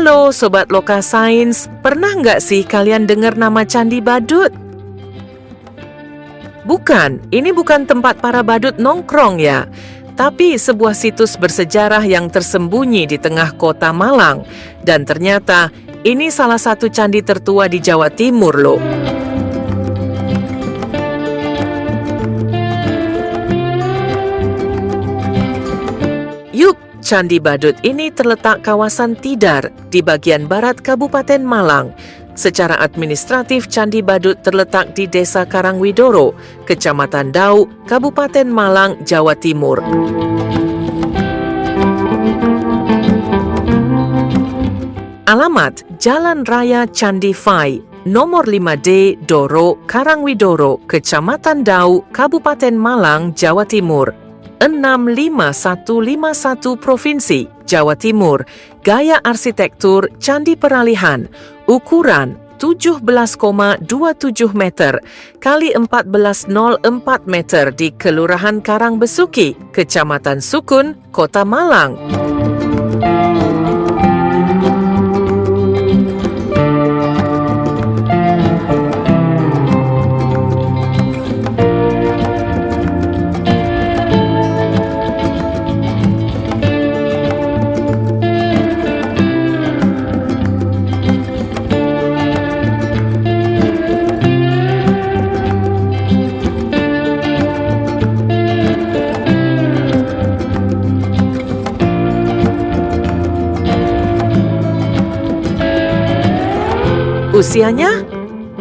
Halo Sobat Loka Sains, pernah nggak sih kalian dengar nama Candi Badut? Bukan, ini bukan tempat para badut nongkrong ya, tapi sebuah situs bersejarah yang tersembunyi di tengah kota Malang. Dan ternyata ini salah satu candi tertua di Jawa Timur loh. Yuk, Candi Badut ini terletak kawasan Tidar di bagian barat Kabupaten Malang. Secara administratif, Candi Badut terletak di Desa Karangwidoro, Kecamatan Dau, Kabupaten Malang, Jawa Timur. Alamat: Jalan Raya Candi Fai, nomor 5D, Doro, Karangwidoro, Kecamatan Dau, Kabupaten Malang, Jawa Timur. 65151 Provinsi, Jawa Timur. Gaya arsitektur Candi Peralihan. Ukuran 17,27 meter kali 1404 meter di Kelurahan Karangbesuki, Kecamatan Sukun, Kota Malang. Usianya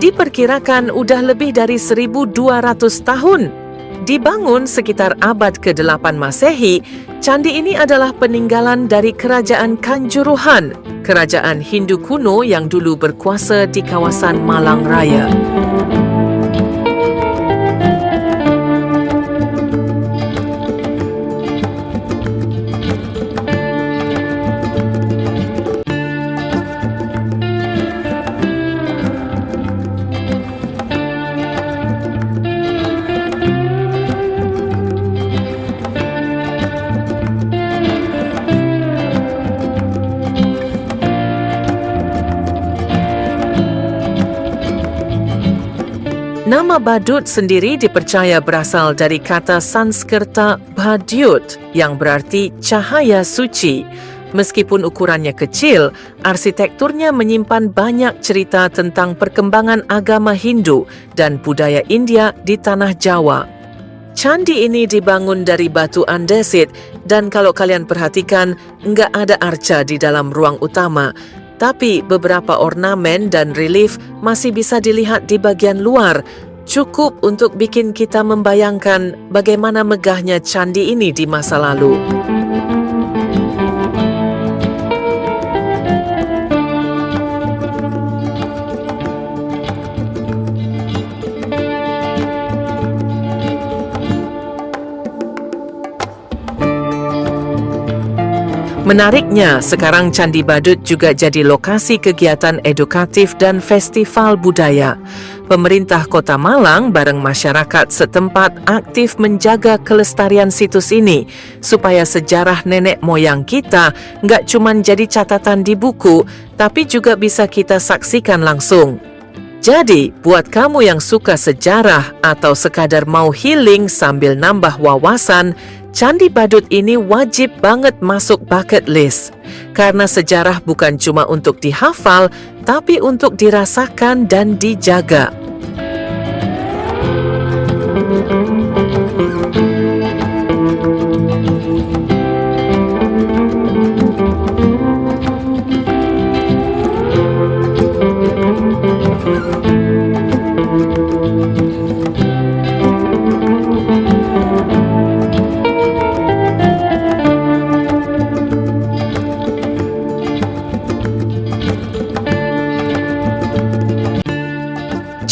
diperkirakan udah lebih dari 1.200 tahun. Dibangun sekitar abad ke-8 Masehi, candi ini adalah peninggalan dari Kerajaan Kanjuruhan, kerajaan Hindu kuno yang dulu berkuasa di kawasan Malang Raya. Nama badut sendiri dipercaya berasal dari kata Sanskerta Badyut yang berarti cahaya suci. Meskipun ukurannya kecil, arsitekturnya menyimpan banyak cerita tentang perkembangan agama Hindu dan budaya India di tanah Jawa. Candi ini dibangun dari batu andesit dan kalau kalian perhatikan, nggak ada arca di dalam ruang utama. Tapi beberapa ornamen dan relief masih bisa dilihat di bagian luar, cukup untuk bikin kita membayangkan bagaimana megahnya candi ini di masa lalu. Menariknya, sekarang Candi Badut juga jadi lokasi kegiatan edukatif dan festival budaya. Pemerintah Kota Malang bareng masyarakat setempat aktif menjaga kelestarian situs ini supaya sejarah nenek moyang kita nggak cuma jadi catatan di buku, tapi juga bisa kita saksikan langsung. Jadi, buat kamu yang suka sejarah atau sekadar mau healing sambil nambah wawasan, Candi Badut ini wajib banget masuk bucket list. Karena sejarah bukan cuma untuk dihafal, tapi untuk dirasakan dan dijaga.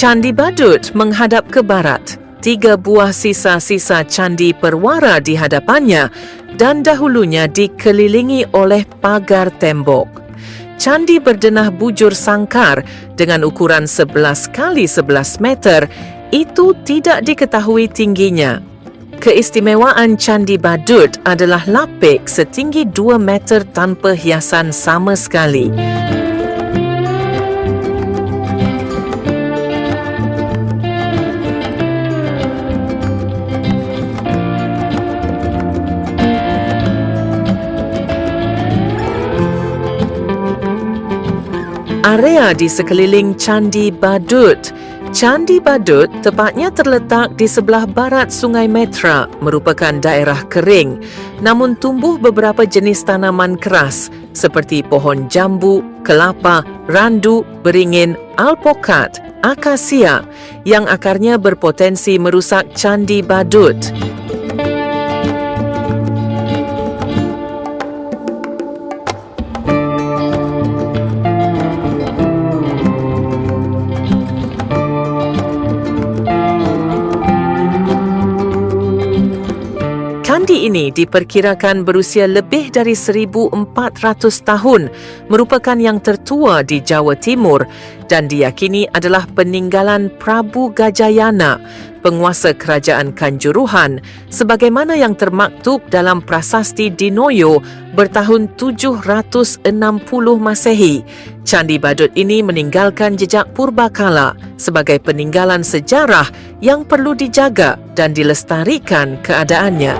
Candi Badut menghadap ke barat. 3 buah sisa-sisa candi perwara di hadapannya dan dahulunya dikelilingi oleh pagar tembok. Candi berdenah bujur sangkar dengan ukuran 11 kali 11 meter itu tidak diketahui tingginya. Keistimewaan Candi Badut adalah lapik setinggi 2 meter tanpa hiasan sama sekali. Area di sekeliling Candi Badut. Candi Badut tepatnya terletak di sebelah barat Sungai Metra, merupakan daerah kering, namun tumbuh beberapa jenis tanaman keras seperti pohon jambu, kelapa, randu, beringin, alpokat, akasia yang akarnya berpotensi merusak Candi Badut. Candi ini diperkirakan berusia lebih dari 1,400 tahun, merupakan yang tertua di Jawa Timur dan diyakini adalah peninggalan Prabu Gajayana, penguasa kerajaan Kanjuruhan, sebagaimana yang termaktub dalam Prasasti Dinoyo bertahun 760 Masehi. Candi Badut ini meninggalkan jejak purbakala sebagai peninggalan sejarah yang perlu dijaga dan dilestarikan keadaannya.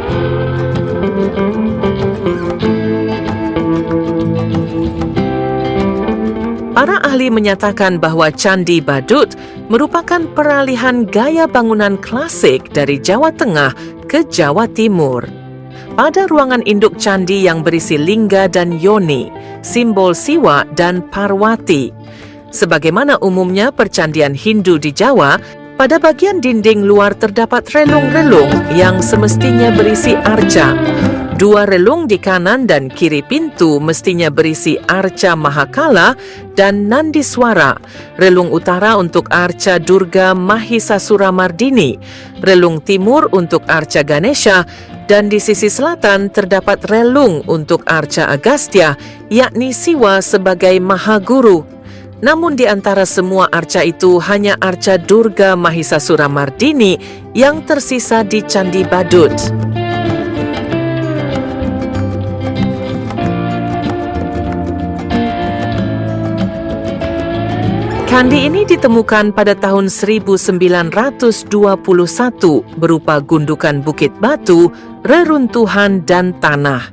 Para ahli menyatakan bahawa Candi Badut merupakan peralihan gaya bangunan klasik dari Jawa Tengah ke Jawa Timur. Pada ruangan induk candi yang berisi lingga dan yoni, simbol Siwa dan Parwati. Sebagaimana umumnya percandian Hindu di Jawa, pada bagian dinding luar terdapat relung-relung yang semestinya berisi arca. 2 relung di kanan dan kiri pintu mestinya berisi arca Mahakala dan Nandiswara. Relung utara untuk arca Durga Mahisasura Mardini, relung timur untuk arca Ganesha, dan di sisi selatan terdapat relung untuk arca Agastya, yakni Siwa sebagai Mahaguru. Namun di antara semua arca itu hanya arca Durga Mahisasura Mardini yang tersisa di Candi Badut. Candi ini ditemukan pada tahun 1921 berupa gundukan bukit batu, reruntuhan dan tanah.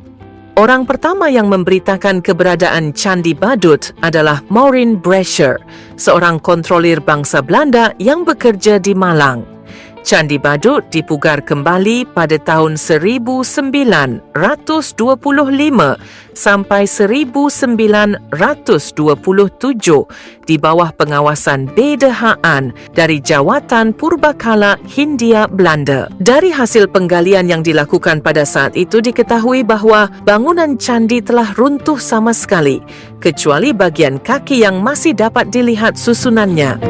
Orang pertama yang memberitakan keberadaan Candi Badut adalah Maureen Brescher, seorang kontrolir bangsa Belanda yang bekerja di Malang. Candi Badut dipugar kembali pada tahun 1925 sampai 1927 di bawah pengawasan Bede Haan dari Jawatan Purbakala Hindia Belanda. Dari hasil penggalian yang dilakukan pada saat itu diketahui bahawa bangunan candi telah runtuh sama sekali, kecuali bagian kaki yang masih dapat dilihat susunannya.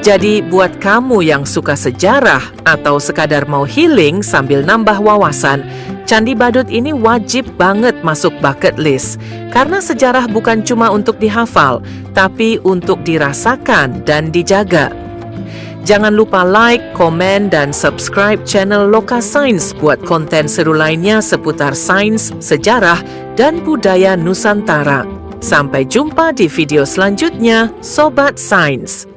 Jadi buat kamu yang suka sejarah atau sekadar mau healing sambil nambah wawasan, Candi Badut ini wajib banget masuk bucket list. Karena sejarah bukan cuma untuk dihafal, tapi untuk dirasakan dan dijaga. Jangan lupa like, komen, dan subscribe channel Loka Sains buat konten seru lainnya seputar sains, sejarah, dan budaya Nusantara. Sampai jumpa di video selanjutnya, Sobat Sains.